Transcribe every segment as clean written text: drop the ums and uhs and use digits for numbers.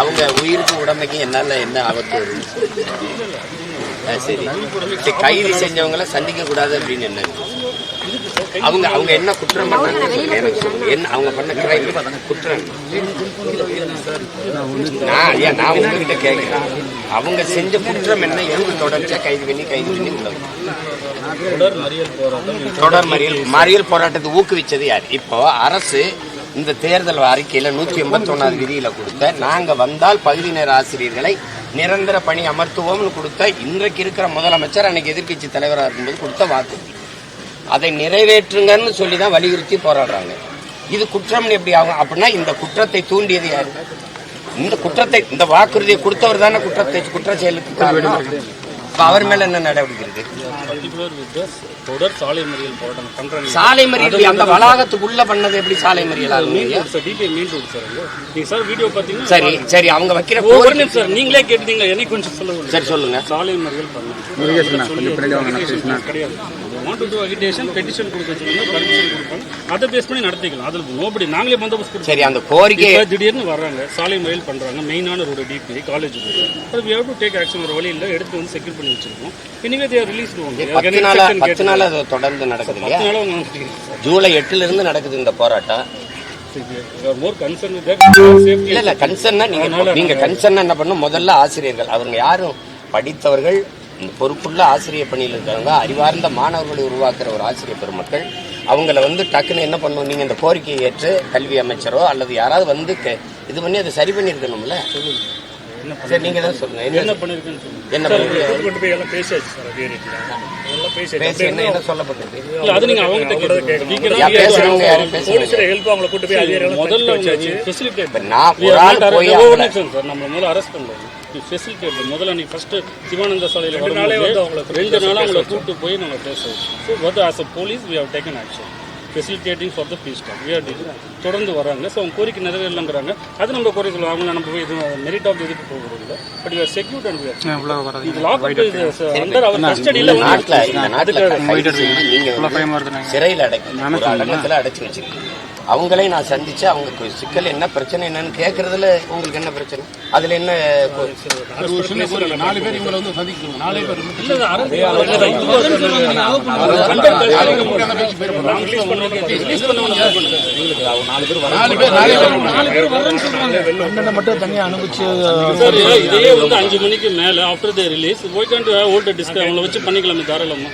அவங்க உயிருக்கு உடமைக்கு என்னால என்ன ஆபத்து வருது? சரி, கைது செஞ்சவங்களை சந்திக்க கூடாது அப்படின்னு என்ன? அவங்க அவங்க என்ன குற்றம் பண்ணாங்க எனக்கு சொல்லுங்க. என்ன அவங்க பண்ண கிரைம் குற்றம்? நான் உங்ககிட்ட கேட்கிறேன், அவங்க செஞ்ச குற்றம் என்ன? எதுக்கு தொடர்ச்சியா கைது பண்ணி உள்ளது? தொடர் மறியல் போராட்டத்தை ஊக்குவிச்சது யார்? இப்போ அரசு இந்த தேர்தல் அறிக்கையில 181வது விதியில கொடுத்த நாங்க வந்தால் பகுதி நேர ஆசிரியர்களை நிரந்தர பணி அமர்த்துவோம்னு கொடுத்த இன்றைக்கு இருக்கிற முதலமைச்சர் அன்னைக்கு எதிர்கட்சி தலைவராக இருக்கும்போது கொடுத்த வாக்குறுதி, அதை நிறைவேற்றுங்கன்னு சொல்லிதான் வலியுறுத்தி போராடுறாங்க. இது குற்றம் எப்படி ஆகும் அப்படின்னா இந்த குற்றத்தை தூண்டியது யாரு? இந்த வாக்குறுதியை கொடுத்தவர் தானே குற்ற செயலுக்கு. அவர் மேல என்ன நடவடிக்கை இருக்கு? சாலை மறியல் அந்த வளாகத்துக்குள்ள பண்ணது எப்படி சாலை மறியல் ஆகும்? சரி சரி, அவங்க வைக்கிற நீங்களே கேட்டீங்க, எனக்கு கொஞ்சம் சொல்லுங்க. சரி சொல்லுங்க. சாலை மறியல் பண்ண அதை பேஸ் பண்ணி நடத்திக்கலாம். அதில் நோபடி நாங்களே பந்தோபஸ்து. சரி, அந்த கோரிக்கை திடீர்னு வர்றாங்க, சாலை மறியல் பண்றாங்க, மெயினான ரோடு டிபி காலேஜ் டேக் ஆக்ஷன். ஒரு வழி இல்லை, எடுத்து வந்து செக்யூர் பண்ணி வச்சிருக்கோம். இனிமே ரிலீஸ் 10 நாள் அது தொடர்ந்து நடக்குது இல்லையா? ஜூலை 8ல இருந்து நடக்குது இந்த போராட்டம். இல்ல கன்சர்னா நீங்க கன்சர்னா என்ன பண்ணும்? முதல்ல ஆசிரியர்கள், அவங்க யாரும் படித்தவர்கள், பொறுப்புள்ள ஆசிரியர் பணியில் இருக்கிறவங்க, அறிவார்ந்த மாணவர்களை உருவாக்குற ஒரு ஆசிரியர் பெருமக்கள், அவங்கள டக்குன்னு என்ன பண்ணும்? நீங்க இந்த கோரிக்கையை ஏற்று கல்வி அமைச்சரோ அல்லது யாராவது இது பண்ணி அதை சரி பண்ணிருக்கணும்ல. சரி, நீங்க தான் சொல்லுங்க. என்ன பண்ணிருக்கேன்னு என்ன சொல்லப்பட்டது? முதல்ல நீ ஃபர்ஸ்ட் சிவானந்த சாலையில் 2 நாளா அவங்களை கூப்பிட்டு போய் நம்ம பேசுவோம். So what as a police we have taken action facilitating for the peace talk. we are தொடர்ந்து வராங்க. ஸோ அவங்க கோரிக்கை நிறைவேறலங்கிறாங்க. அது நம்ம குறை சொல்லுவோம். அவங்க நம்ம போய் இது மெரிட் ஆஃப் இதுக்கு போகிறது இல்லை. But you are secured and இது லாக் அண்டர் அவர் கஸ்டடியில் சிறையில் அடைச்சு வச்சிருக்கேன். அவங்களே நான் சந்திச்சு அவங்க சிக்கல் என்ன பிரச்சனை என்னன்னு கேட்கறதுல உங்களுக்கு என்ன பிரச்சனை? அதுல என்ன மட்டும் தனியா அனுப்பிச்சு இதையே 5 மணிக்கு மேல after the release old disk அவங்கள வச்சு பண்ணிக்கலாமே தாராளமா.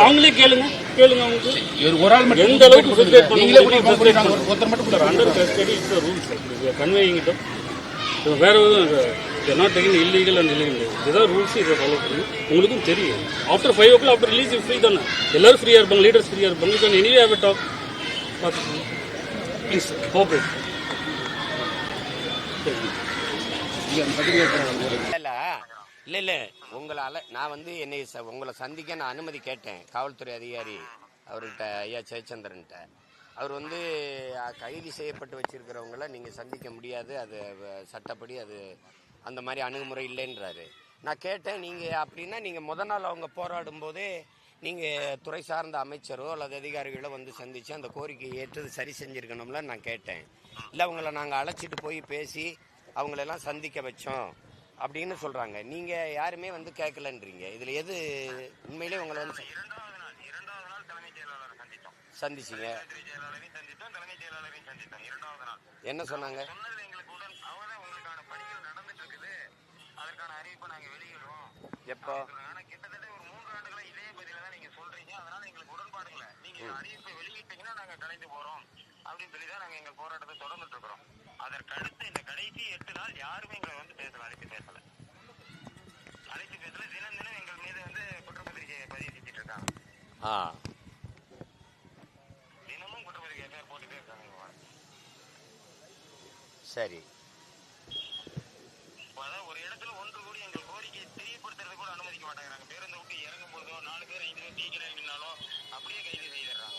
அவங்களே கேளுங்க எந்த அளவுக்கு வேற எதுவும் இல்லீகல் அண்ட் இல்லீகல் இதுதான் ரூல்ஸ். இதை ஃபாலோ பண்ணி உங்களுக்கும் தெரியும். After 5 o'clock after release free தானே, எல்லாரும் ஃப்ரீயா இருப்பாங்க, லீடர்ஸ் ஃப்ரீயா இருப்பாங்க. You can anyway have a talk. Please cooperate. இல்ல உங்களால நான் என்னை உங்களை சந்திக்க நான் அனுமதி கேட்டேன் காவல்துறை அதிகாரி அவர்கிட்ட, ஐயா ஜெயச்சந்திரன்ட்ட. அவர் கைது செய்யப்பட்டு வச்சிருக்கிறவங்கள நீங்க சந்திக்க முடியாது, அது சட்டப்படி அது அந்த மாதிரி அணுகுமுறை இல்லைன்றாரு. நான் கேட்டேன், நீங்க அப்படின்னா நீங்க முத நாள் அவங்க போராடும் போதே நீங்க துறை சார்ந்த அமைச்சரோ அல்லது அதிகாரிகளோ சந்திச்சு அந்த கோரிக்கையை ஏற்று சரி செஞ்சிருக்கணும்ல நான் கேட்டேன். இல்லை அவங்கள நாங்கள் அழைச்சிட்டு போய் பேசி அவங்களெல்லாம் சந்திக்க வச்சோம் அப்படின்னு சொல்றாங்க. நீங்க யாருமே கேட்கலன்றீங்க. இதுல எது உண்மையிலே உங்களை சந்திச்சீங்க? என்ன சொன்னாங்க? எப்போ? அப்படின்னு சொல்லி தான் நாங்கள் எங்கள் போராட்டத்தை தொடர்ந்துட்டு இருக்கிறோம். அதற்கடுத்து இந்த கடைசி 8 நாள் யாருமே எங்களை அழைத்து பேசல. தினம் தினம் எங்கள் மீது குற்றப்பத்திரிகையை பதிவு செஞ்சுட்டு இருக்காங்க. தினமும் குற்றப்பத்திரிகை பேர் போட்டுட்டே இருக்காங்க. சரி, அதான் ஒரு இடத்துல ஒன்று கூடி எங்கள் கோரிக்கையை தெரியப்படுத்துறது கூட அனுமதிக்க மாட்டேங்கிறாங்க. பேருந்து விட்டு இறங்கும் போதோ 4 பேர் 5 பேர் டீக்கர் இறங்கினாலும் அப்படியே கைது செய்திடுறாங்க.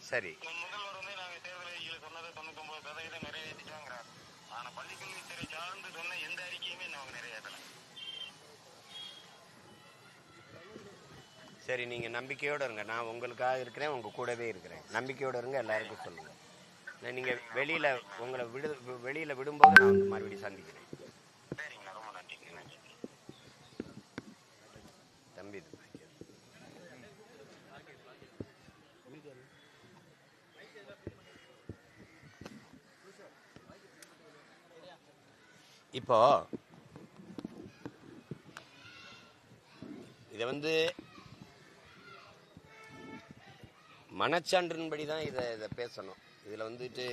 சரி, முதல்வர் நாங்க தேர்தல் அறிக்கையில் சொன்னதை 99% நிறைவேற்றிட்டாங்கிறார். ஆனா பள்ளிக்கல்வித்துறை சார்ந்து சொன்ன எந்த அறிக்கையுமே நாங்க நிறைவேற்றல. சரி, நீங்க நம்பிக்கையோட இருங்க. நான் உங்களுக்காக இருக்கிறேன், உங்க கூடவே இருக்கிறேன். நம்பிக்கையோட இருங்க, எல்லாருக்கும் சொல்லுங்க. நீங்க உங்களை வெளியில விடும்போது நான் வந்து மறுபடியும் சந்திக்கிறேன். தம்பி இப்போ இதை வந்து மனச்சான்றின்படி தான் இதை பேசணும். இதில் வந்துட்டு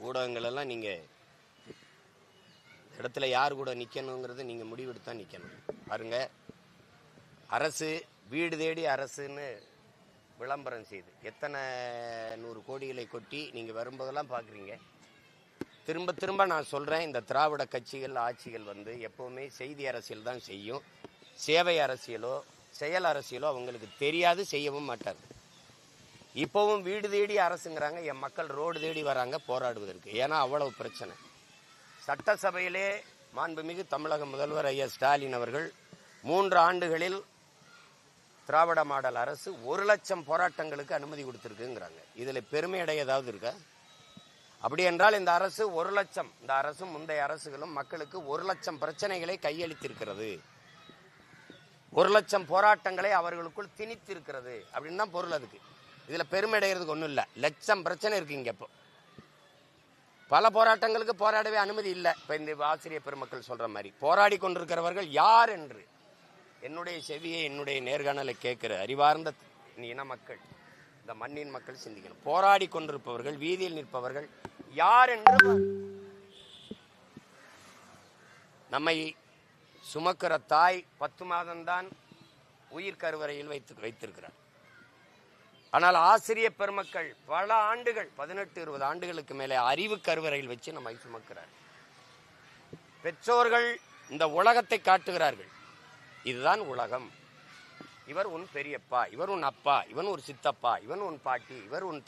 ஊடகங்கள் எல்லாம் நீங்கள் இடத்துல யார் கூட நிற்கணுங்கிறத நீங்கள் முடிவெடுத்து தான் நிற்கணும். பாருங்க, அரசு வீடு தேடி அரசுன்னு விளம்பரம் செய்து எத்தனை 100 கோடிகளை கொட்டி நீங்கள் வரும்போதெல்லாம் பார்க்குறீங்க. திரும்ப திரும்ப நான் சொல்கிறேன், இந்த திராவிட கட்சிகள் ஆட்சிகள் வந்து எப்போவுமே செய்தி அரசியல் தான் செய்யும். சேவை அரசியலோ செயல் அரசியலோ அவங்களுக்கு தெரியாது, செய்யவும் மாட்டார். இப்போவும் வீடு தேடி அரசுங்கிறாங்க. என் மக்கள் ரோடு தேடி வராங்க போராடுவதற்கு. ஏன்னா அவ்வளவு பிரச்சனை. சட்டசபையிலே மாண்புமிகு தமிழக முதல்வர் ஐயா ஸ்டாலின் அவர்கள் 3 ஆண்டுகளில் திராவிட மாடல் அரசு 1 லட்சம் போராட்டங்களுக்கு அனுமதி கொடுத்திருக்குங்கிறாங்க. இதில் பெருமையடைய ஏதாவது இருக்கா? அப்படி என்றால் இந்த அரசு 1 லட்சம், இந்த அரசும் முந்தைய அரசுகளும் மக்களுக்கு 1 லட்சம் பிரச்சனைகளை கையளித்திருக்கிறது. 1 லட்சம் போராட்டங்களை அவர்களுக்குள் திணித்திருக்கிறது அப்படின்னு தான் பொருள். அதுக்கு இதுல பெருமை அடைகிறதுக்கு ஒன்றும் இல்லை. லட்சம் பிரச்சனை இருக்கு இங்க. இப்போ பல போராட்டங்களுக்கு போராடவே அனுமதி இல்லை. இப்போ இந்த ஆசிரியர் பெருமக்கள் சொல்ற மாதிரி போராடி கொண்டிருக்கிறவர்கள் யார் என்று என்னுடைய செவியை, என்னுடைய நேர்காணலை கேட்கிற அறிவார்ந்த இன மக்கள், இந்த மண்ணின் மக்கள் சிந்திக்கணும். போராடி கொண்டிருப்பவர்கள், வீதியில் நிற்பவர்கள் யார் என்று. நம்மை சுமக்கிற தாய் 10 மாதம்தான் உயிர் கருவறையில் வைத்திருக்கிறார். ஆனால் ஆசிரியர் பெருமக்கள் பல ஆண்டுகள், 18-20 ஆண்டுகளுக்கு மேலே அறிவு கருவறையில் வச்சு நம்மை சுமக்கிறார். பெற்றோர்கள் இந்த உலகத்தை காட்டுகிறார்கள். இதுதான் உலகம். இவர் உன் பெரியப்பா, இவர் உன் அப்பா, இவன் ஒரு சித்தப்பா, இவன் உன் பாட்டி, இவர் உன்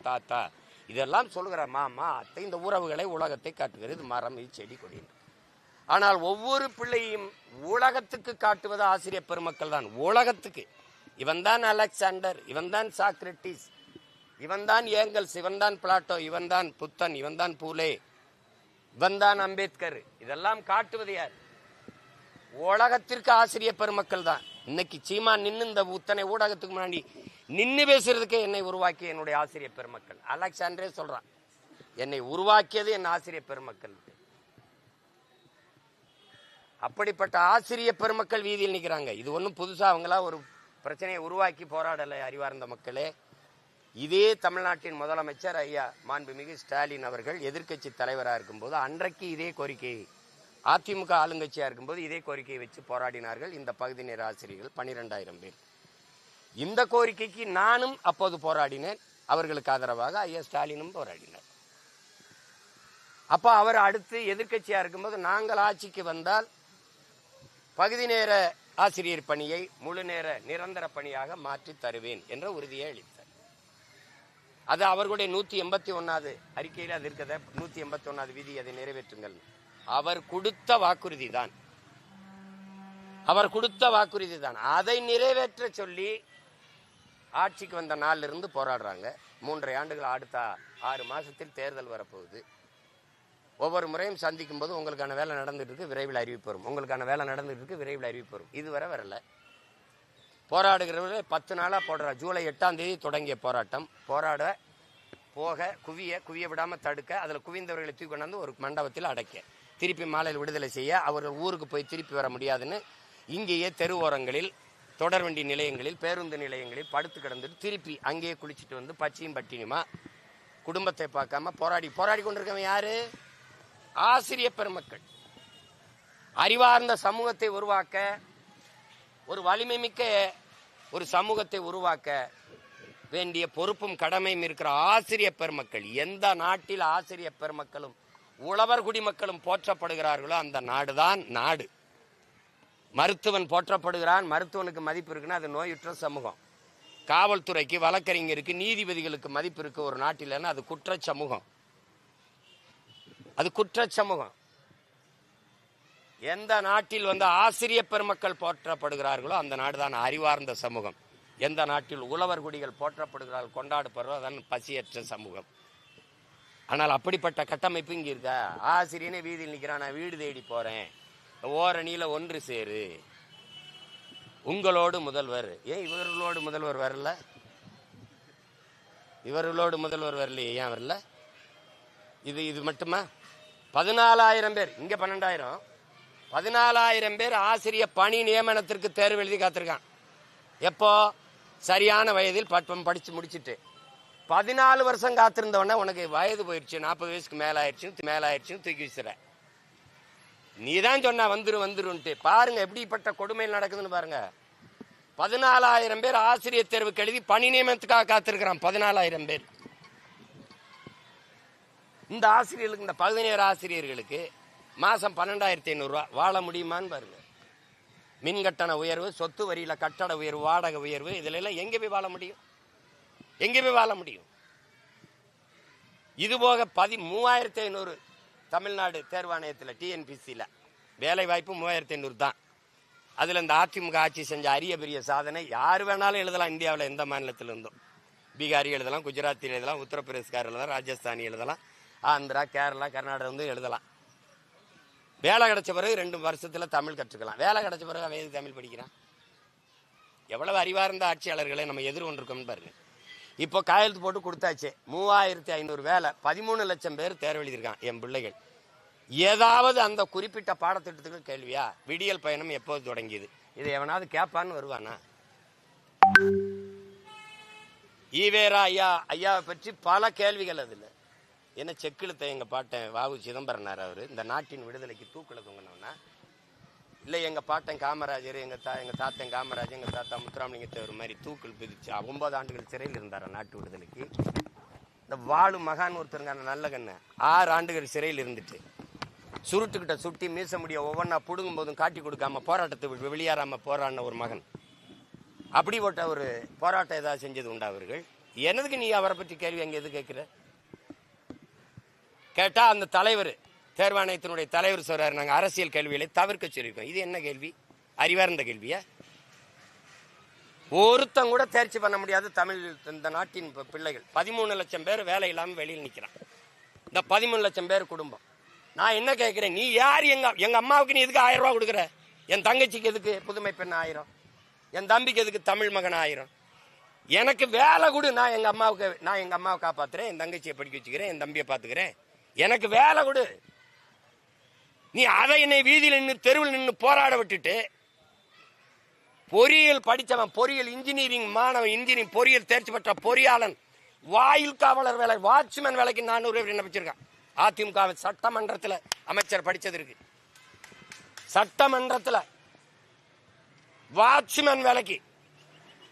தாத்தா, இதெல்லாம் சொல்லுகிற மாமா அத்தை. இந்த உறவுகளை உலகத்தை காட்டுகிறது. இது மரம், இது செடி, கொடி. ஆனால் ஒவ்வொரு பிள்ளையும் உலகத்துக்கு காட்டுவது ஆசிரியர் பெருமக்கள் தான். உலகத்துக்கு இவன் தான் அலெக்சாண்டர், இவன் தான் சாக்ரட்டிஸ், இவன் தான் ஏங்கல்ஸ், இவன் தான் பிளாட்டோ, இவன் தான் புத்தன், இவன் தான் பூலே, இவன் தான் அம்பேத்கர். இதெல்லாம் காட்டுவது யார்? உலகத்திற்கு ஆசிரியர் பெருமக்கள் தான். இன்னைக்கு சீமா நின்று இந்த உத்தனை ஊடகத்துக்கு முன்னாடி நின்று பேசுறதுக்கே என்னை உருவாக்கிய என்னுடைய ஆசிரியர் பெருமக்கள். அலெக்சாண்டரே சொல்றான், என்னை உருவாக்கியது என் ஆசிரியர் பெருமக்கள். அப்படிப்பட்ட ஆசிரியர் பெருமக்கள் வீதியில் நிற்கிறாங்க. இது ஒன்றும் புதுசா அவங்களா ஒரு பிரச்சனையை உருவாக்கி போராடலை. அறிவார்ந்த மக்களே, இதே தமிழ்நாட்டின் முதலமைச்சர் ஐயா மாண்புமிகு ஸ்டாலின் அவர்கள் எதிர்க்கட்சி தலைவராக இருக்கும்போது அன்றைக்கு இதே கோரிக்கையை, அதிமுக ஆளுங்கட்சியாக இருக்கும்போது இதே கோரிக்கையை வச்சு போராடினார்கள் இந்த பகுதி நேர ஆசிரியர்கள் 12,000 பேர். இந்த கோரிக்கைக்கு நானும் அப்போது போராடினேன். அவர்களுக்கு ஆதரவாக ஐயா ஸ்டாலினும் போராடினார். அப்போ அவர் அடுத்து எதிர்க்கட்சியாக இருக்கும்போது நாங்கள் ஆட்சிக்கு வந்தால் பகுதி நேர ஆசிரியர் பணியை முழு நேர நிரந்தர பணியாக மாற்றி தருவேன் என்ற உறுதியை அளித்தார். அது அவர்களுடைய 181வது அறிக்கையில் அது இருக்கிறத 181வது விதி, அதை நிறைவேற்றுங்கள். அவர் கொடுத்த வாக்குறுதி தான். அவர் கொடுத்த வாக்குறுதி தான். அதை நிறைவேற்ற சொல்லி ஆட்சிக்கு வந்த நாளிலிருந்து இருந்து போராடுறாங்க. 3.5 ஆண்டுகள், அடுத்த 6 மாசத்தில் தேர்தல் வரப்போகுது. ஒவ்வொரு முறையும் சந்திக்கும் போது உங்களுக்கான வேலை நடந்துட்டு இருக்கு, விரைவில் அறிவிப்பு வரும், உங்களுக்கான வேலை நடந்துட்டு இருக்கு, விரைவில் அறிவிப்பு வரும். இதுவரை வரல. போராடுகிறவர்கள் 10 நாளா போடுற. ஜூலை 8ஆம் தேதி தொடங்கிய போராட்டம். போராட போக குவிய விடாம தடுக்க, அதில் குவிந்தவர்களை தூக்கி கொண்டாந்து ஒரு மண்டபத்தில் அடைக்க, திருப்பி மாலையில் விடுதலை செய்ய, அவர்கள் ஊருக்கு போய் திருப்பி வர முடியாதுன்னு இங்கேயே தெருவோரங்களில், தொடர்வண்டி நிலையங்களில், பேருந்து நிலையங்களில் படுத்து கிடந்துட்டு திருப்பி அங்கேயே குளிச்சுட்டு வந்து பச்சையும் பட்டினியுமா குடும்பத்தை பார்க்காம போராடி கொண்டிருக்கவன் யாரு? ஆசிரியர் பெருமக்கள். அறிவார்ந்த சமூகத்தை உருவாக்க, ஒரு வலிமை மிக்க ஒரு சமூகத்தை உருவாக்க வேண்டிய பொறுப்பும் கடமையும் இருக்கிற ஆசிரியர் பெருமக்கள். எந்த நாட்டில் ஆசிரியர் பெருமக்களும் உழவர் குடிமக்களும் போற்றப்படுகிறார்களோ அந்த நாடுதான் நாடு. மருத்துவன் போற்றப்படுகிறான், மருத்துவனுக்கு மதிப்பு இருக்குன்னா அது நோயுற்ற சமூகம். காவல்துறைக்கு, வழக்கறிஞருக்கு, நீதிபதிகளுக்கு மதிப்பு இருக்கு ஒரு நாட்டில்னா அது குற்ற சமூகம். அது குற்ற சமூகம். எந்த நாட்டில் வந்து ஆசிரியர் பெருமக்கள் போற்றப்படுகிறார்களோ அந்த நாடு தான் அறிவார்ந்த சமூகம். எந்த நாட்டில் உழவர் குடிகள் போற்றப்படுகிறார்கள், கொண்டாடப்படுறோம், அதான் பசியற்ற சமூகம். ஆனால் அப்படிப்பட்ட கட்டமைப்பு இங்கே இருக்கா? ஆசிரியனே வீதியில் நிற்கிறான், நான் வீடு தேடி போகிறேன், ஓரணியில் ஒன்று சேரு, உங்களோடு முதல்வர். ஏன் இவர்களோடு முதல்வர் வரல? இவர்களோடு முதல்வர் வரலையே, ஏன் வரல? இது மட்டுமா? 14,000 பேர், இங்கே 12,000, 14,000 பேர் ஆசிரியர் பணி நியமனத்திற்கு தேர்வு எழுதி காத்திருக்கான். எப்போ? சரியான வயதில் பட்டம் படித்து முடிச்சுட்டு. 14 வருஷம் காத்திருந்தவொடனே உனக்கு வயது போயிடுச்சு, 40 வயசுக்கு மேலாயிடுச்சுன்னு தூக்கி வீசுற. நீ தான் சொன்னா வந்துருன்ட்டு. பாருங்க எப்படிப்பட்ட கொடுமையில் நடக்குதுன்னு பாருங்க. 14,000 பேர் ஆசிரியர் தேர்வுக்கு எழுதி பணி நியமனத்துக்காக காத்திருக்கிறான். 14,000 பேர். இந்த ஆசிரியர்களுக்கு, இந்த பகுதி நேர ஆசிரியர்களுக்கு மாசம் 12,500 ரூபா வாழ முடியுமான்னு பாருங்க. மின்கட்டண உயர்வு, சொத்து வரியில கட்டட உயர்வு, வாடகை உயர்வு, இதுல எல்லாம் எங்க போய் வாழ முடியும்? எங்கே போய் வாழ முடியும்? இது போக 3,500 தமிழ்நாடு தேர்வாணையத்தில் டிஎன்பிசியில் வேலை வாய்ப்பு 3,500 தான். அதில் இந்த அதிமுக ஆட்சி செஞ்ச அரிய பெரிய சாதனை யார் வேணாலும் எழுதலாம். இந்தியாவில் எந்த மாநிலத்தில் இருந்தும் பீகாரி எழுதலாம், குஜராத்தி எழுதலாம், உத்தரப்பிரதேஷ்கார் எழுதலாம், ராஜஸ்தானி எழுதலாம், ஆந்திரா, கேரளா, கர்நாடகா வந்து எழுதலாம். வேலை கிடைச்ச பிறகு 2 வருஷத்தில் தமிழ் கற்றுக்கலாம். வேலை கிடைச்ச பிறகு அவன் எதுக்கு தமிழ் படிக்கிறான்? எவ்வளவு அறிவார்ந்த ஆட்சியாளர்களை நம்ம எதிர்கொண்டிருக்கோம்னு பாருங்க. இப்போ கையெழுத்து போட்டு கொடுத்தாச்சு, 3,500 வேலை, 13 லட்சம் பேர் தேர்வு எழுதியிருக்கான் என் பிள்ளைகள். ஏதாவது அந்த குறிப்பிட்ட பாடத்திட்டத்துக்கு கேள்வியா? விடியல் பயணம் எப்போது தொடங்கியது? இதை எவனாவது கேட்பான்னு வருவானா? ஈவேரா ஐயாவை பற்றி பல கேள்விகள். அதில் என்ன செக்கிழுத்த எங்கள் பாட்டன் வாவு சிதம்பரனார் அவர் இந்த நாட்டின் விடுதலைக்கு தூக்கில் தொங்கினோன்னா, இல்லை எங்கள் பாட்டன் காமராஜர், எங்கள் தாத்தன் காமராஜர், எங்கள் தாத்தா முத்துராமலிங்க தேவர் மாதிரி தூக்கில் பிதிச்சு 9 ஆண்டுகள் சிறையில் இருந்தார் நாட்டு விடுதலைக்கு. இந்த வாழு மகான் ஒருத்தருங்க நல்ல கண்ணு 6 ஆண்டுகள் சிறையில் இருந்துட்டு சுருட்டுக்கிட்ட சுட்டி மீச முடிய ஒவ்வொன்றா பிடுங்கும் போதும் காட்டி கொடுக்காம போராட்டத்தை வெளியேறாம போராடின ஒரு மகன். அப்படிப்பட்ட ஒரு போராட்டம் ஏதாவது செஞ்சது உண்டா அவர்கள்? என்னதுக்கு நீ அவரை பற்றி கேள்வி அங்கே எது கேட்குற? கேட்டா அந்த தலைவர், தேர்வாணையத்தினுடைய தலைவர் சொல்றாரு, நாங்கள் அரசியல் கேள்விகளை தவிர்க்க சொல்லியிருக்கோம். இது என்ன கேள்வி? அறிவார்ந்த கேள்வியா? ஒருத்தம் கூட தேர்ச்சி பண்ண முடியாது தமிழ் இந்த நாட்டின் பிள்ளைகள். 13 லட்சம் பேர் வேலை இல்லாமல் வெளியில் நிற்கிறான். இந்த 13 லட்சம் பேர் குடும்பம். நான் என்ன கேட்கிறேன், நீ யார்? எங்க அம்மாவுக்கு நீ எதுக்கு 1000 ரூபா கொடுக்குற? என் தங்கச்சிக்கு எதுக்கு புதுமை பெண் 1000? என் தம்பிக்கு எதுக்கு தமிழ் மகன் 1000? எனக்கு வேலை கொடு, நான் எங்க அம்மாவை காப்பாத்துறேன், என் தங்கச்சியை படிக்க வச்சுக்கிறேன், என் தம்பியை பார்த்துக்கிறேன், எனக்கு வேலை கொடு. நீ அதை என்னை வீதியில் நின்று தெருவில் நின்று போராட விட்டுட்டு, பொறியியல் படித்தவன், பொறியியல் இன்ஜினியரிங் மாணவன், இன்ஜினியரிங் பொறியியல் தேர்ச்சி பெற்ற பொறியாளன் வாயில் காவலர் வேலை, வாட்ச்மேன் வேலைக்கு 400 பேர் விண்ணப்பிச்சிருக்கான். அதிமுக சட்டமன்றத்தில் அமைச்சர் படிச்சது இருக்கு. சட்டமன்றத்தில் வாட்ச்மேன் வேலைக்கு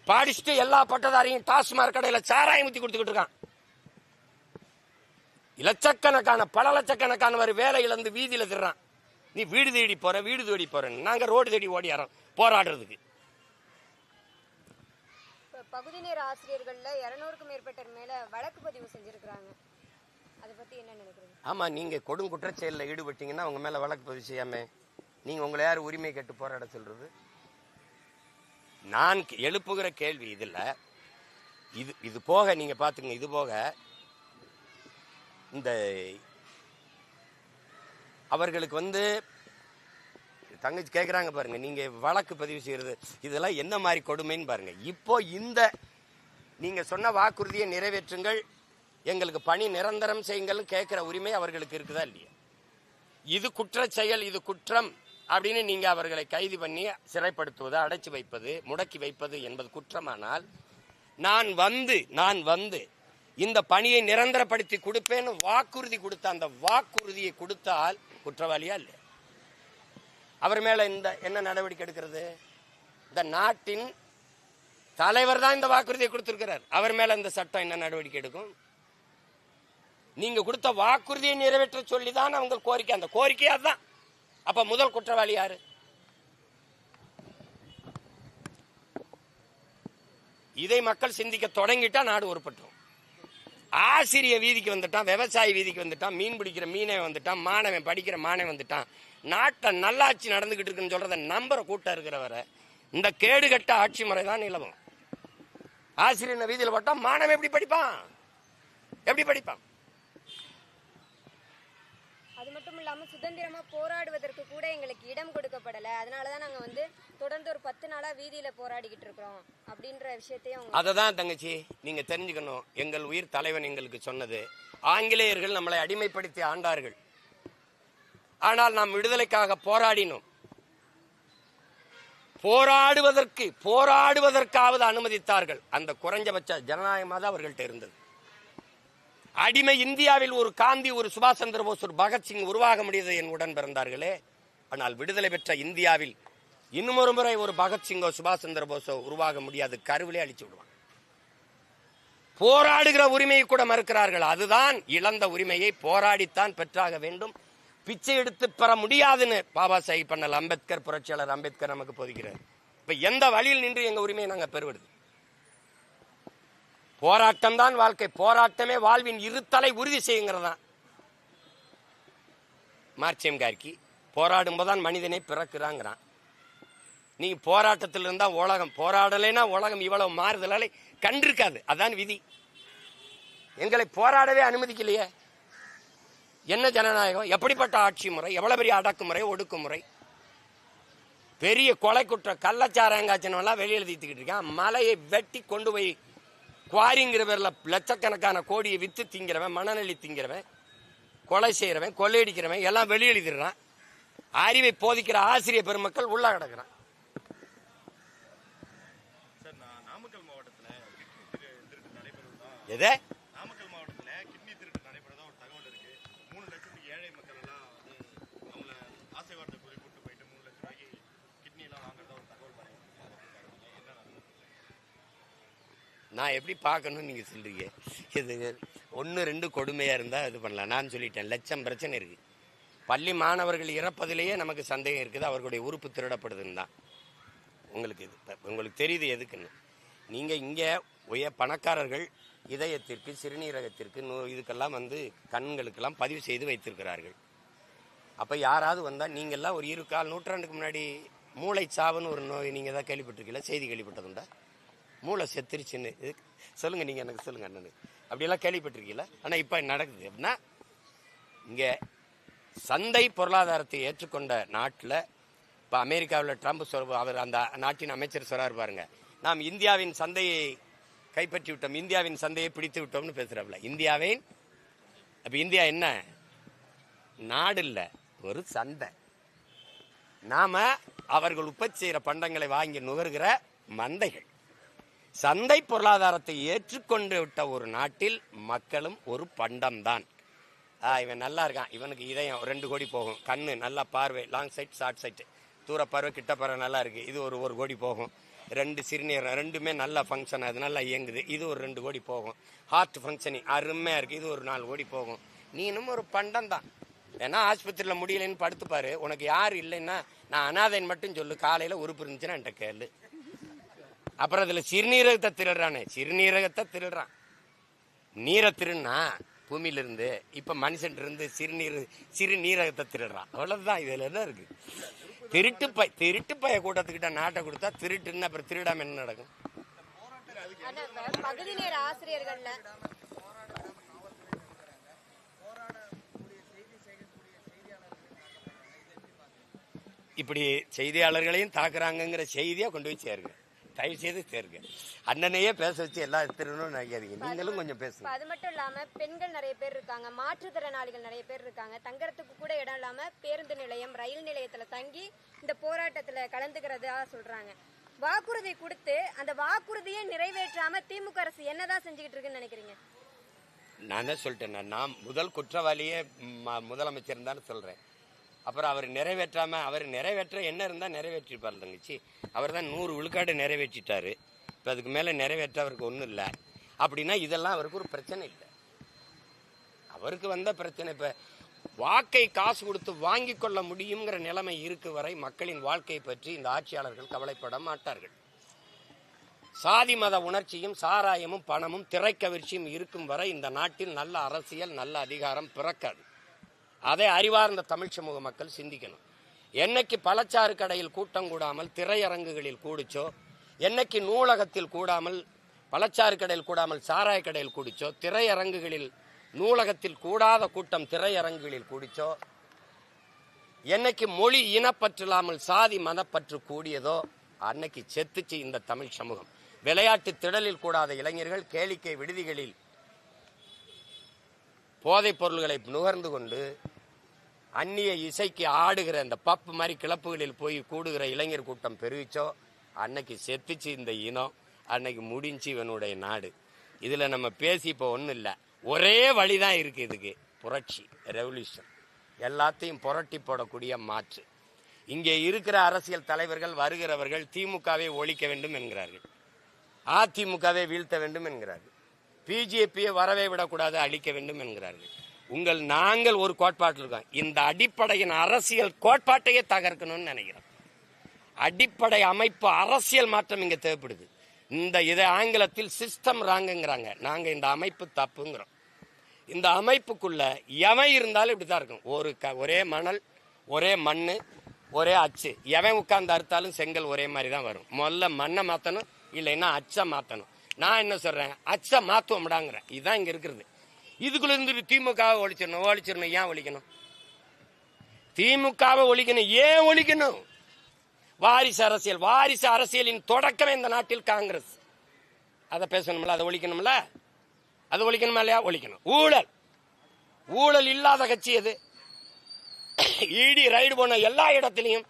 படிச்சுட்டு எல்லா பட்டதாரியும் டாஸ்மாக் கடையில் சாராயம் ஊத்தி கொடுத்துக்கிட்டு இருக்கான். லட்சக்கணக்கான பல லட்சக்கணக்கானவர் வேலை இழந்து வீதியில திர்றான். நீ வீடு தேடி போற, நாங்க ரோடு தேடி ஓடியாரோம் போராடுறதுக்கு. பகுதி நேர ஆசிரியர்கள்ல 200க்கும் மேற்பட்டோர் மேல வழக்கு பதிவு செஞ்சிருக்காங்க. அதை பத்தி என்ன நினைக்கிறீங்க? ஆமா, நீங்க கொடும் குற்றச்செயலில் ஈடுபட்டீங்கன்னா உங்க மேல வழக்கு பதிவு செய்யாம நீங்க உங்களை யார் உரிமை கேட்டு போராட சொல்றது? நான் எழுப்புகிற கேள்வி இதுல இது போக நீங்க பாத்துங்க, இது போக இந்த அவர்களுக்கு தங்கச்சி கேட்குறாங்க பாருங்க, நீங்க வழக்கு பதிவு செய்யறது இதெல்லாம் என்ன மாதிரி கொடுமைன்னு பாருங்க. இப்போ இந்த நீங்க சொன்ன வாக்குறுதியை நிறைவேற்றுங்கள், எங்களுக்கு பணி நிரந்தரம் செய்யுங்கள் கேட்கிற உரிமை அவர்களுக்கு இருக்குதா இல்லையா? இது குற்ற செயல், இது குற்றம் அப்படின்னு நீங்க அவர்களை கைது பண்ணி சிறைப்படுத்துவது, அடைச்சு வைப்பது, முடக்கி வைப்பது என்பது குற்றமானால், நான் வந்து இந்த பணியை நிரந்தரப்படுத்தி கொடுப்பேன்னு வாக்குறுதி கொடுத்த அந்த வாக்குறுதியை கொடுத்தால் குற்றவாளியா இல்லை? அவர் மேல என்ன நடவடிக்கை எடுக்கிறது? இந்த நாட்டின் தலைவர் தான் இந்த வாக்குறுதியை கொடுத்திருக்கிறார். அவர் மேல இந்த சட்டம் என்ன நடவடிக்கை எடுக்கும்? நீங்க கொடுத்த வாக்குறுதியை நிறைவேற்ற சொல்லிதான் அவங்க கோரிக்கை, அந்த கோரிக்கையா தான். அப்ப முதல் குற்றவாளி யாரு? இதை மக்கள் சிந்திக்க தொடங்கிட்டா நாடு உருப்பட்டுரும். ஆசிரிய வீதிக்கு வந்துட்டான், விவசாயி வீதிக்கு வந்துட்டான், மீன் பிடிக்கிற மீனை வந்துட்டான், மாணவன் படிக்கிற மாணவன் வந்துட்டான். நாட்டை நல்லாட்சி நடந்துகிட்டு இருக்குன்னு சொல்றத நம்புற கூட்டம் இருக்கிறவரை இந்த கேடுகட்ட ஆட்சி முறை தான் நிலவும். ஆசிரியர் வீதியில் போட்டா மாணவன் எப்படி படிப்பான்? எப்படி படிப்பான்? அது மட்டும் இல்லாம சுதந்திரமா போராடுவதற்கு கூட எங்களுக்கு இடம் கொடுக்கப்படல. அதனாலதான் நாங்க வந்து தொடர்ந்து ஒரு 10 நாளா வீதியில போராடிக்கிட்டு இருக்கிறோம் அப்படின்ற விஷயத்தையும் அததான் தங்கச்சி நீங்க தெரிஞ்சுக்கணும். எங்கள் உயிர் தலைவன் எங்களுக்கு சொன்னது, ஆங்கிலேயர்கள் நம்மளை அடிமைப்படுத்தி ஆண்டார்கள், ஆனால் நாம் விடுதலைக்காக போராடினோம். போராடுவதற்காவது அனுமதித்தார்கள். அந்த குறைஞ்சபட்ச ஜனநாயகமாக அவர்கள்ட்ட இருந்தது. அடிமை இந்தியாவில் ஒரு காந்தி, ஒரு சுபாஷ் சந்திர போஸ், ஒரு பகத்சிங் உருவாக முடியாது என் உடன் பிறந்தார்களே. ஆனால் விடுதலை பெற்ற இந்தியாவில் இன்னும் ஒரு முறை ஒரு பகத்சிங்கோ சுபாஷ் சந்திர போஸோ உருவாக முடியாது. கருவிலே அழிச்சு விடுவான். போராடுகிற உரிமையை கூட மறுக்கிறார்கள். அதுதான் இழந்த உரிமையை போராடித்தான் பெற்றாக வேண்டும். பிச்சை எடுத்து பெற முடியாதுன்னு பாபா சாஹிப் பண்ணல் அம்பேத்கர், புரட்சியாளர் அம்பேத்கர் நமக்கு போதிக்கிறார். இப்ப எந்த வழியில் நின்று எங்க உரிமையை நாங்க பெறுவது? போராட்டம் தான் வாழ்க்கை. போராட்டமே வாழ்வின் இருத்தலை உறுதி செய்யுங்கிறதா மார்க்சியம் கார்கி. போராடும் போதுதான் மனிதனை பிறக்கிறாங்கிறான். நீங்க போராட்டத்தில் இருந்தா உலகம், போராடலைன்னா உலகம் இவ்வளவு மாறுதலை கண்டிருக்காது. அதான் விதி. எங்களை போராடவே அனுமதிக்கலையே. என்ன ஜனநாயகம்? எப்படிப்பட்ட ஆட்சி முறை? எவ்வளவு பெரிய அடக்குமுறை, ஒடுக்குமுறை, பெரிய கொலை குற்றம், கள்ளச்சாராயங்காய்ச்சனெல்லாம் வெளியில் தீத்துக்கிட்டு இருக்கான். மலையை வெட்டி கொண்டு போய் குவாரிங்கிற பேர்ல லட்சக்கணக்கான கோடியை வித்து திங்கிறவன், மணநெல்லி திங்கிறவன், கொலை செய்யறவன், கொள்ளையடிக்கிறவன் எல்லாம் வெளியெழுதிடுறான். அறிவை போதிக்கிற ஆசிரியர் பெருமக்கள் உள்ள கிடக்குறான். எது? நாமக்கல் மாவட்டத்துல கிட்னி திருட்டு நடைபெறதா ஒரு தகவல் இருக்கு. 3 லட்சம் ஏழை மக்கள் எல்லாம் அவங்கள ஆசை வார்த்தை கூறி கூட்டு போயிட்டு 3 லட்சம் ரூபாய்க்கு கிட்னி எல்லாம் வாங்குறதா ஒரு தகவல் பாருங்க. நான் எப்படி பார்க்கணும்னு நீங்க சொல்றீங்க? இது 1-2 கொடுமையா இருந்தா இது பண்ணலாம். நான் சொல்லிட்டேன், லட்சம் பிரச்சனை இருக்கு. பள்ளி மாணவர்கள் இறப்பதிலேயே நமக்கு சந்தேகம் இருக்குது, அவர்களுடைய உறுப்பு திருடப்படுதுன்னு தான். உங்களுக்கு தெரியுது எதுக்குன்னு. நீங்க இங்க பணக்காரர்கள் இதயத்திற்கு, சிறுநீரகத்திற்கு, இதுக்கெல்லாம் வந்து கண்களுக்கெல்லாம் பதிவு செய்து வைத்திருக்கிறார்கள். அப்ப யாராவது வந்தா, நீங்க எல்லாம் ஒரு 4 நூற்றாண்டுக்கு முன்னாடி மூளை சாவுன்னு ஒரு நோய் நீங்க தான் கேள்விப்பட்டிருக்கீங்களா? செய்தி கேள்விப்பட்டதுண்டா? மூளை செத்துருச்சுன்னு சொல்லுங்க, நீங்க எனக்கு சொல்லுங்க அண்ணனு. அப்படியெல்லாம் கேள்விப்பட்டிருக்கீங்களா? ஆனா இப்ப நடக்குது. அப்படின்னா இங்க சந்தை பொருளாதாரத்தை ஏற்றுக்கொண்ட நாட்டில், இப்போ அமெரிக்காவில் ட்ரம்ப் அவர் அந்த நாட்டின் அமைச்சர் சொல்றாரு பாருங்க, நாம் இந்தியாவின் சந்தையை கைப்பற்றி விட்டோம், இந்தியாவின் சந்தையை பிடித்து விட்டோம்னு பேசுறாப்ல. இந்தியாவின் அப்ப இந்தியா என்ன? நாடு இல்ல, ஒரு சந்தை. நாம அவர்கள் உற்பத்தி செய்யற பண்டங்களை வாங்கி நுகர்கிற மந்தைகள். சந்தை பொருளாதாரத்தை ஏற்றுக்கொண்டு விட்ட ஒரு நாட்டில் மக்களும் ஒரு பண்டம் தான். இவன் நல்லா இருக்கான், இவனுக்கு இதயம் 2 கோடி போகும், கண்ணு நல்லா பார்வை, லாங் சைட் ஷார்ட் சைட், தூர பார்வை கிட்ட பார்வை நல்லா இருக்கு, இது ஒரு 1 கோடி போகும். 2 சிறுநீரகம் ரெண்டுமே நல்லா ஃபங்க்ஷன், அது நல்லா இயங்குது, இது ஒரு 2 கோடி போகும். ஹார்ட் ஃபங்க்ஷனிங் அருமையா இருக்கு, இது ஒரு 4 கோடி போகும். நீ இன்னும் ஒரு பண்டம் தான். ஏன்னா ஆஸ்பத்திரியில் முடியலைன்னு படுத்துப்பாரு. உனக்கு யார் இல்லைன்னா நான் அனாதைன்னு மட்டும் சொல்லு, காலையில் உறுப்பு இருந்துச்சுன்னா என்கிட்ட கேளு. அப்புறம் அதில் சிறுநீரகத்தை திருடுறானே, சிறுநீரகத்தை திருடுறான். நீரை திருடுனா பூமியிலிருந்து, இப்போ மனுஷன் இருந்து சிறுநீரகத்தை திருடுறான். அவ்வளவுதான். இதுல என்ன இருக்கு? திருட்டு பய கூட்டத்துக்கிட்ட நாட்டை கொடுத்தா திருட்டுன்னு அப்புறம் திருடாம என்ன நடக்கும்? பகுதி நேர ஆசிரியர்கள்ல இப்படி செய்தியாளர்களையும் தாக்குறாங்கிற செய்தியா கொண்டு போய் சேருங்க, தயவு செய்து சேருங்க. அண்ணனையே பேச வச்சு எல்லாம் திருடணும்னு நினைக்காதீங்க, நீங்களும் கொஞ்சம் பேசுங்க. அது மட்டும் இல்லாம பெண்கள் நிறைய பேர் இருக்காங்க, மாற்றுத்திறனாளிகள் நிறைய பேர் இருக்காங்க. தங்கறதுக்கு கூட இடம் இல்லாம பேருந்து நிலையம், ரயில் நிலையத்துல தங்கி இந்த போராட்டத்துல கலந்துக்கிறதா சொல்றாங்க. வாக்குறுதி கொடுத்து அந்த வாக்குறுதியை நிறைவேற்றாம திமுக அரசு என்னதான் செஞ்சுக்கிட்டு இருக்குன்னு நினைக்கிறீங்க? நான் தான் சொல்லிட்டேன், நான் முதல் குற்றவாளியே முதலமைச்சர் தான் சொல்றேன். அப்புறம் அவர் நிறைவேற்றாம, அவர் நிறைவேற்ற என்ன இருந்தா நிறைவேற்றிருப்பார் தங்கச்சி. அவர் தான் 100 விழுக்காடு நிறைவேற்றிட்டாரு. இப்போ அதுக்கு மேலே நிறைவேற்ற அவருக்கு ஒன்றும் இல்லை. அப்படின்னா இதெல்லாம் அவருக்கு ஒரு பிரச்சனை இல்லை. அவருக்கு வந்த பிரச்சனை இப்போ வாக்கை காசு கொடுத்து வாங்கி கொள்ள முடியுங்கிற நிலைமை இருக்கு வரை மக்களின் வாழ்க்கையை பற்றி இந்த ஆட்சியாளர்கள் கவலைப்பட மாட்டார்கள். சாதி மத உணர்ச்சியும் சாராயமும் பணமும் திரைக்கவர்ச்சியும் இருக்கும் வரை இந்த நாட்டில் நல்ல அரசியல் நல்ல அதிகாரம் பிறக்காது. அதை அறிவார்ந்த தமிழ் சமூக மக்கள் சிந்திக்கணும். என்னைக்கு பழச்சாறு கடையில் கூட்டம் கூடாமல் திரையரங்குகளில் கூடிச்சோ, என்னைக்கு நூலகத்தில் கூடாமல் பழச்சாறு கடையில் கூடாமல் சாராய கடையில் கூடிச்சோ, திரையரங்குகளில் நூலகத்தில் கூடாத கூட்டம் திரையரங்குகளில் கூடிச்சோ, என்னைக்கு மொழி இனப்பற்றில்லாமல் சாதி மதப்பற்று கூடியதோ அன்னைக்கு செத்துச்சு இந்த தமிழ் சமூகம். விளையாட்டு திடலில் கூடாத இளைஞர்கள் கேளிக்கை விடுதிகளில் போதைப் பொருள்களை நுகர்ந்து கொண்டு அந்நிய இசைக்கு ஆடுகிற இந்த பப்பு மாதிரி கிளப்புகளில் போய் கூடுகிற இளைஞர் கூட்டம் பெருகிச்சோ அன்னைக்கு செத்துச்சு இந்த இனம். அன்னைக்கு முடிஞ்சு இவனுடைய நாடு. இதுல நம்ம பேசி இப்போ ஒன்றும் இல்லை. ஒரே வழிதான் இருக்கு இதுக்கு, புரட்சி, ரெவல்யூஷன், எல்லாத்தையும் புரட்டி போடக்கூடிய மாற்று. இங்கே இருக்கிற அரசியல் தலைவர்கள் வருகிறவர்கள் திமுகவை ஒழிக்க வேண்டும் என்கிறார்கள், அதிமுகவை வீழ்த்த வேண்டும் என்கிறார்கள், பிஜேபியை வரவே விடக்கூடாது அழிக்க வேண்டும் என்கிறார்கள். நாங்கள் ஒரு கோட்பாட்டில் இருக்கோம். இந்த அடிப்படையின் அரசியல் கோட்பாட்டையே தகர்க்கணும்னு நினைக்கிறோம். அடிப்படை அமைப்பு அரசியல் மாற்றம் இங்க தேவைப்படுது. இதை ஆங்கிலத்தில் சிஸ்டம் ராங்குங்கிறாங்க. நாங்க இந்த அமைப்பு தப்புங்கிறோம். இந்த அமைப்புக்குள்ள எவன் இருந்தாலும் இப்படித்தான் இருக்கும். ஒரே மணல், ஒரே மண்ணு, ஒரே அச்சு. எவன் உட்கார்ந்து அறுத்தாலும் செங்கல் ஒரே மாதிரி தான் வரும். முதல்ல மண்ணை மாத்தணும், இல்லைன்னா அச்சை மாத்தணும். நான் என்ன சொல்றேன், அச்சை மாத்துவோம்டாங்கிறேன். இதுதான் இங்க இருக்கிறது. இதுக்குள்ள இருந்து திமுகவை ஒழிச்சிடணும். ஏன் ஒழிக்கணும்? திமுகவை ஒழிக்கணும். ஏன் ஒழிக்கணும்? வாரிசு அரசியலின் தொடக்கமே இந்த நாட்டில் காங்கிரஸ். அதை பேசணும்ல, அதை ஒழிக்கணும்ல, அது ஒழிக்கணுமா இல்லையா? ஒழிக்கணும். ஊழல் இல்லாத கட்சி எது? இடி ரைடு போன எல்லா இடத்திலையும்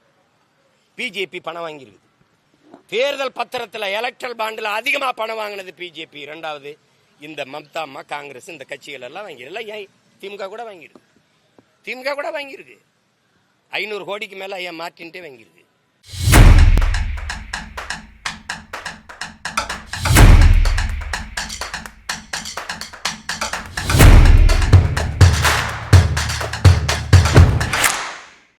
பிஜேபி பணம் வாங்கியிருக்கு. தேர்தல் பத்திரத்தில் எலக்ட்ரல் பாண்டில் அதிகமா பணம் வாங்கினது பிஜேபி. இரண்டாவது இந்த மம்தா அம்மா, காங்கிரஸ், இந்த கட்சிகள் எல்லாம் வாங்கிடல. ஏன் திமுக கூட வாங்கியிருக்கு. 500 கோடிக்கு மேல ஏன் மார்டின்ட்டே வாங்கியிருக்கு.